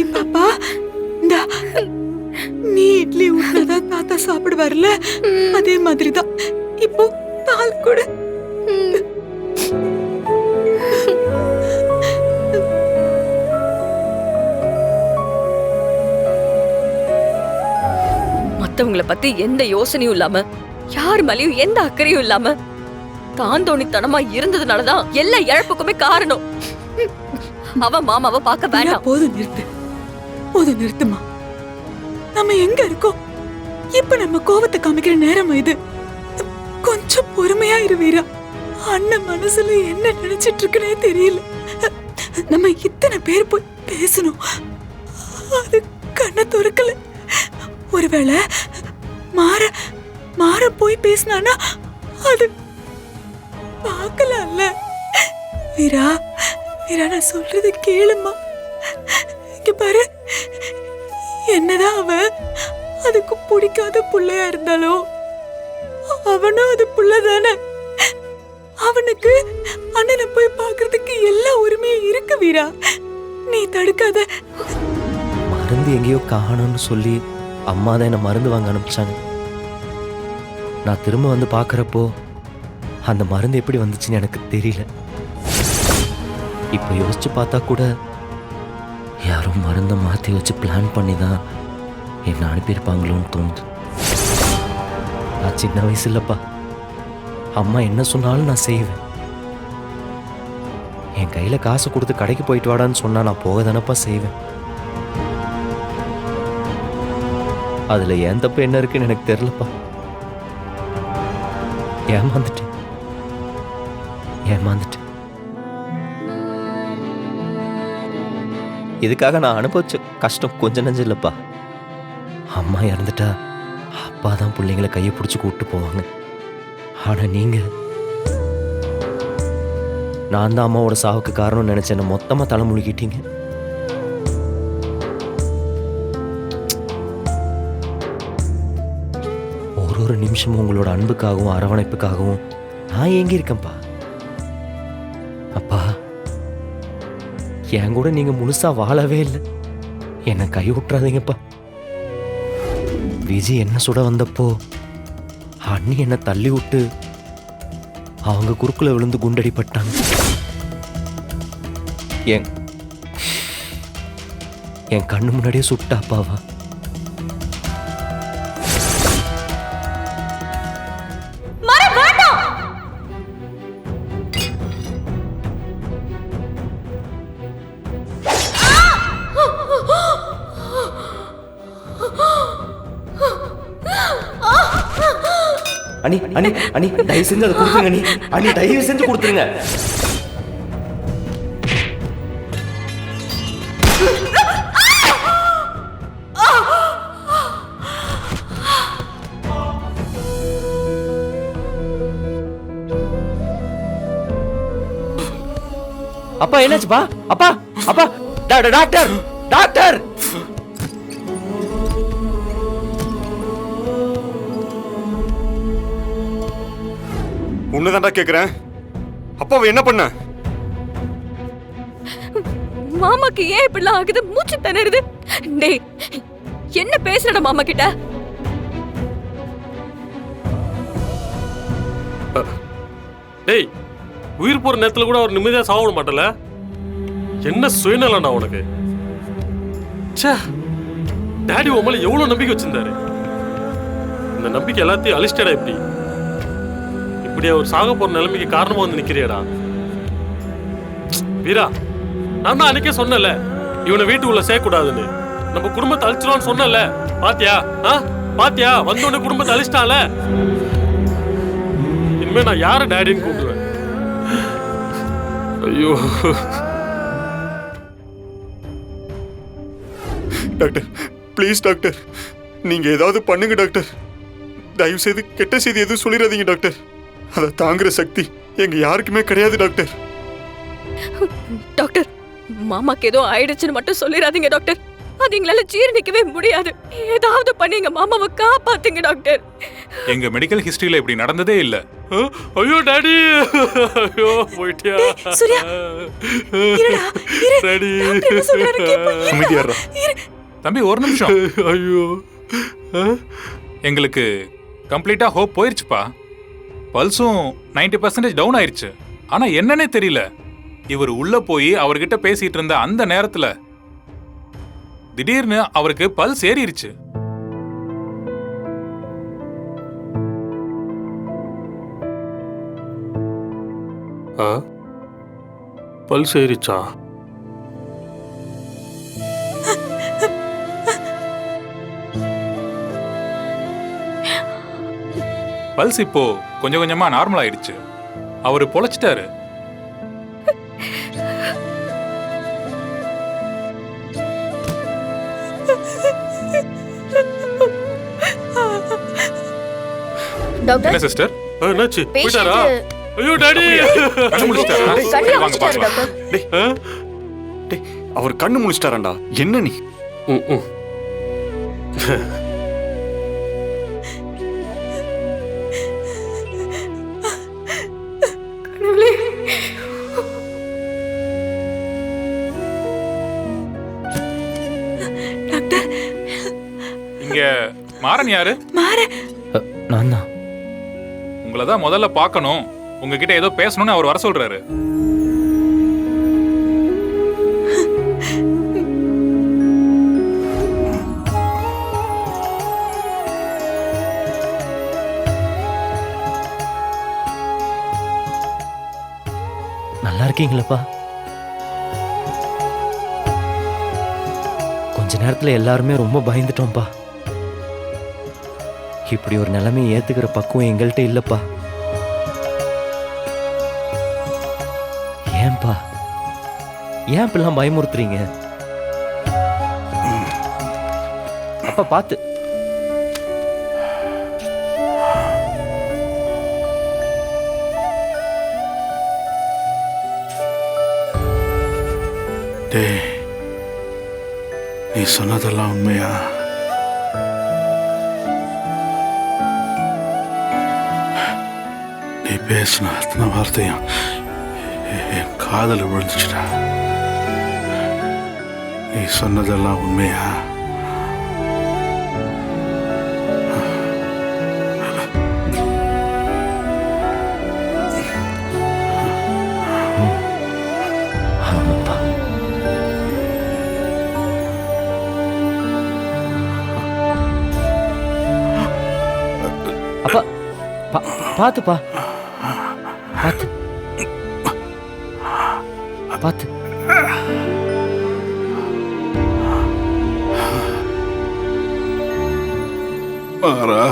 ராணி பாப்பா, இந்தா நீ இட்லி ஊட்டினதான் தாத்தா சாப்பிடுவார்ல, அதே மாதிரிதான் இப்போ பால் கூட. மத்தவங்கள பத்தி எந்த யோசனையும் இல்லாம, யார் மேலயும் எந்த அக்கறையும் இல்லாம தாந்தோணித்தனமா இருந்ததுனாலதான் எல்லா இழப்புக்குமே காரணம். அவ மாமாவை பார்க்க வேண்டாம். போதும் நிறுத்து, போதும் நிறுத்துமா. நம்ம எங்க இருக்கோம்? இப்ப நம்ம கோவத்தை காமிக்கிற நேரம் இது. கொஞ்சம் பொறுமையா இரு வீரா. அண்ணன் மனசுல என்ன நினைச்சிட்டு இருக்குன்னே தெரியல. நம்ம இத்தனை பேர் போய் பேசணும், அது கண்ணை துறக்கல. ஒருவேளை மாற மாற போய் பேசினானா அது பார்க்கலாம்ல. வீரா வீரா, நான் சொல்றது கேளுமா. இங்க பாரு, என்னதான் அவன் அதுக்கு பிடிக்காத புள்ளையா இருந்தாலும் அவனும் அது புள்ளதானே. அவனுக்கு அண்ணனை போய் பார்க்கறதுக்கு எல்லா உரிமையும் இருக்கு வீரா, நீ தடுக்காத. மருந்து எங்கேயோ காணோம்னு சொல்லி அம்மா தான் என்னை மருந்து வாங்க அனுப்பிச்சாங்க. நான் திரும்ப வந்து பார்க்குறப்போ அந்த மருந்து எப்படி வந்துச்சுன்னு எனக்கு தெரியல. இப்போ யோசிச்சு பார்த்தா கூட யாரும் மருந்தை மாற்றி வச்சு பிளான் பண்ணி தான் என்னை அனுப்பியிருப்பாங்களோன்னு தோணுது. நான் சின்ன வயசு இல்லைப்பா, அம்மா என்ன சொன்னாலும் நான் செய்வேன். என் கையில் காசு கொடுத்து கடைக்கு போயிட்டு வாடான்னு சொன்னால் நான் போக தானப்பா செய்வேன். அதில் என் தப்பு என்ன இருக்குன்னு எனக்கு தெரியலப்பா. ஏமாந்துட்டேன். இதுக்காக நான் அனுபவிச்ச கஷ்டம் கொஞ்சம் நஞ்சம் இல்லைப்பா. அம்மா இறந்துட்டா அப்பா தான் பிள்ளைங்களை கையை பிடிச்சி கூப்பிட்டு போவாங்க. ஆனால் நீங்கள், நான் தான் அம்மாவோட சாவுக்கு காரணம்னு நினச்ச என்னை மொத்தமாக தலை முழுகிட்டீங்க. ஒரு நிமிஷமும் உங்களோட அன்புக்காகவும் அரவணைப்புக்காகவும் நான் ஏங்கி இருக்கேன்ப்பா. அப்பா, என் கூட நீங்க முழுசா வாழவே இல்லை. என்னை கை விட்டுறாதீங்கப்பா. விஜய் என்ன சுட வந்தப்போ அண்ணி என்னை தள்ளி விட்டு அவங்க குறுக்குல விழுந்து குண்டடிப்பட்டாங்க. என் கண்ணு முன்னாடியே சுட்ட அப்பாவா. அண்ணி அண்ணி அண்ணி, தயவு செஞ்சு அதை கொடுத்துருங்க. அண்ணி அண்ணி, தயவு செஞ்சு கொடுத்துருங்க. அப்பா என்னாச்சுப்பா? அப்பா அப்பா, டாக்டர் டாக்டர். உன்னதான்டா கேக்குறேன், அப்பாவை என்ன பண்ண? மாமாக்கு ஏன் இப்படிலாம் ஆகுது? மூச்சு திணறுது. டேய், என்ன பேசுறட மாமா கிட்ட? டேய், உயிர் போற நேரத்துல கூட அவர் நிம்மதியா சாப்பிட மாட்டல. என்ன சுயநலம்டா உனக்கு? ச்சே, டாடி உன் மேல எவ்வளவு நம்பிக்கை வச்சிருந்தாரு. இந்த நம்பிக்கை எல்லாத்தையும் அழிச்சிட்டடா. இப்படி அவர் சாக போற நிலைமைக்கு காரணமா வந்து நிக்கிறியடா. வீரா, நான் தான் அன்னைக்கே சொன்னல, இவனை வீட்டுக்குள்ள சேர்க்க கூடாதுன்னு. நம்ம குடும்பத்தை அழிச்சிருவான்னு சொன்னல. பாத்தியா? பாத்தியா? வந்தோடனே குடும்பத்தை அழிச்சிட்டால. இனிமே நான் யார டாடின்னு கூப்பிடுவேன்? ஐயோ டாக்டர், ப்ளீஸ் டாக்டர், நீங்க ஏதாவது பண்ணுங்க டாக்டர். தயவு செய்து கெட்ட செய்தி எதுவும் சொல்லிடாதீங்க டாக்டர். அதை தாங்குற சக்தி எங்க யாருக்குமே கிடையாது டாக்டர். டாக்டர், மாமாக்கு ஏதோ ஆயிடுச்சுன்னு மட்டும் சொல்லிடாதீங்க டாக்டர். அது எங்களால ஜீரணிக்கவே முடியாது. ஏதாவது பண்ணி எங்க மாமாவை காப்பாத்துங்க டாக்டர். எங்க மெடிக்கல் ஹிஸ்டரியில இப்படி நடந்ததே இல்ல. ஐயோ டாடி, ஐயோ போயிட்டியா சூர்யா, இருடா, இரு. டாடி. டாக்டர் என்ன சொல்றாரு கேப்பா. அமைதியாடுறா. தம்பி ஒரு நிமிஷம். ஐயோ எங்களுக்கு கம்ப்ளீட்டா ஹோப் போயிருச்சுப்பா. பல்ஸும் 90% டவுன் ஆயிருச்சு. ஆனா என்னன்னே தெரியல, இவர் உள்ள போய் அவர்கிட்ட பேசிட்டு இருந்த அந்த நேரத்துல திடீர்னு அவருக்கு பல்ஸ் ஏறிடுச்சு. பல்ஸ் ஏறிச்சா? பல்ஸ் இப்போ கொஞ்சம் கொஞ்சமா நார்மல் ஆயிடுச்சு. அவரு பொழைச்சிட்டாரு. டாக்டர், என்ன சிஸ்டர்? என்னாச்சு? போயிட்டாரா? பேஷண்ட் ஐயோ டாடி. கண்ணு முடிச்சிட்டாரா? கண்ணை வாங்க அடிச்சிட்டாரு பாக்கலாம். டாக்டர். டேய், அவர் கண்ணு முழிச்சிட்டாராண்டா. என்ன நீ? ம். டாக்டர், இங்க மாறன் யாரு? மாற நான் தான். உங்களை தான் முதல்ல பார்க்கணும், உங்ககிட்ட ஏதோ பேசணும்னு அவர் வர சொல்றாரு. நல்லா இருக்கீங்களப்பா? கொஞ்ச நேரத்துல எல்லாருமே ரொம்ப பயந்துட்டோம்ப்பா. இப்படி ஒரு நிலைமையை ஏத்துக்கிற பக்குவம் எங்கள்கிட்ட இல்லப்பா. ஏன்பா ஏன் இப்பெல்லாம் பயமுறுத்துறீங்க? அப்பா பார்த்து. டேய், நீ சொன்னதெல்லாம் உண்மையா? நீ பேசின அத்தனை வார்த்தையும் என் காதல விழுந்துச்சுடா. நீ சொன்னதெல்லாம் உண்மையா? ஆமாப்பா. அப்பா பார்த்துப்பா, பார்த்து பார்த்து. மாறா